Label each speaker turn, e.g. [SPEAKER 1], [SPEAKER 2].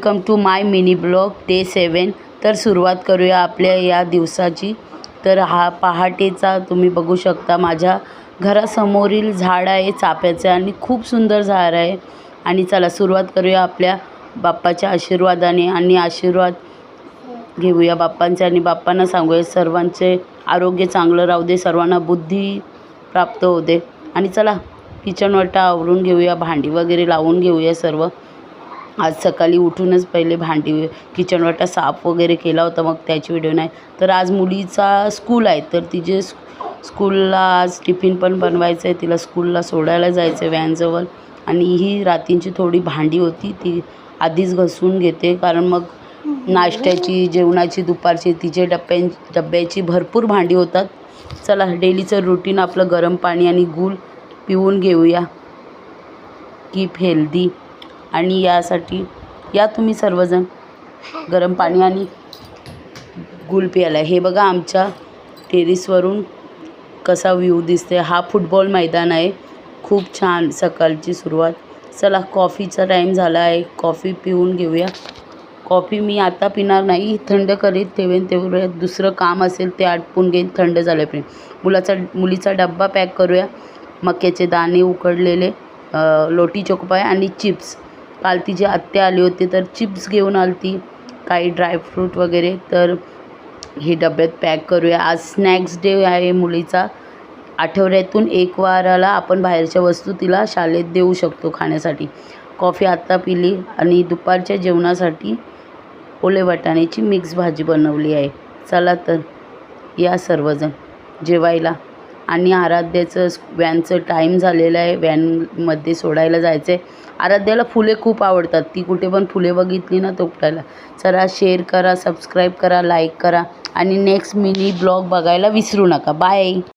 [SPEAKER 1] Welcome to my mini blog day 7. तर सुरुवात करूया आपल्या या दिवसाची. तर हा पहाटेचा तुम्ही बघू शकता, माझ्या घरासमोरील झाड आहे चाफ्याचं आणि खूप सुंदर झाड आहे. आणि चला सुरुवात करूया आपल्या बाप्पाच्या आशीर्वादाने आणि आशीर्वाद घेऊया बाप्पांचे आणि बाप्पांना सांगूया सर्वांचे आरोग्य चांगलं राहू दे, सर्वांना बुद्धी प्राप्त होऊ दे. आणि चला किचन वाटा आवरून घेऊया, भांडी वगैरे लावून घेऊया सर्व. आज सकाळी उठूनच पहिले भांडी किचन वाटा साफ वगैरे केला होता, मग त्याची व्हिडिओ नाही. तर आज मुलीचा स्कूल आहे, तर तिचे स्कूलला आज टिफिन पण बनवायचं आहे, तिला स्कूलला सोडायला जायचं आहे व्हॅनजवळ. आणि ही रात्रीची थोडी भांडी होती ती आधीच घसून घेते, कारण मग नाश्त्याची, जेवणाची, दुपारची, तिचे डब्याची भरपूर भांडी होतात. चला डेलीचं रुटीन आपलं गरम पाणी आणि गूळ पिऊन घेऊया, कीप हेल्दी. आणि यासाठी या तुम्ही सर्वजण गरम पाणी आणि गूळ प्यायला. हे बघा आमच्या टेरेसवरून कसा व्ह्यू दिसते. हा फुटबॉल मैदान आहे, खूप छान सकाळची सुरुवात. चला कॉफीचा टाईम झाला आहे, कॉफी पिऊन घेऊया. कॉफी मी आता पिणार नाही, थंड करीत ठेवेन, तेवढं दुसरं काम असेल ते आटपून घेईन थंड झाल्यापर्यंत. मुलीचा डब्बा पॅक करूया. मक्याचे दाणे उकडलेले, लोटी चोकोपाय आणि चिप्स. काल तिची आत्या आली होती तर चिप्स घेऊन आली ती, काही ड्रायफ्रूट वगैरे. तर हे डब्यात पॅक करूया. आज स्नॅक्स डे आहे मुलीचा. आठवड्यातून एक वाराला आपण बाहेरच्या वस्तू तिला शाळेत देऊ शकतो खाण्यासाठी. कॉफी आत्ता पिली आणि दुपारच्या जेवणासाठी ओले वाटाण्याची मिक्स भाजी बनवली आहे. चला तर या सर्वजण जेवायला. आणि आराध्याचं व्हॅनचं टाईम झालेलं आहे, व्हॅनमध्ये सोडायला जायचं आहे. आराध्याला फुले खूप आवडतात, ती कुठे पण फुले बघितली ना तो उपटायला. चला शेअर करा, सबस्क्राईब करा, लाईक करा आणि नेक्स्ट मिनी ब्लॉग बघायला विसरू नका. बाय.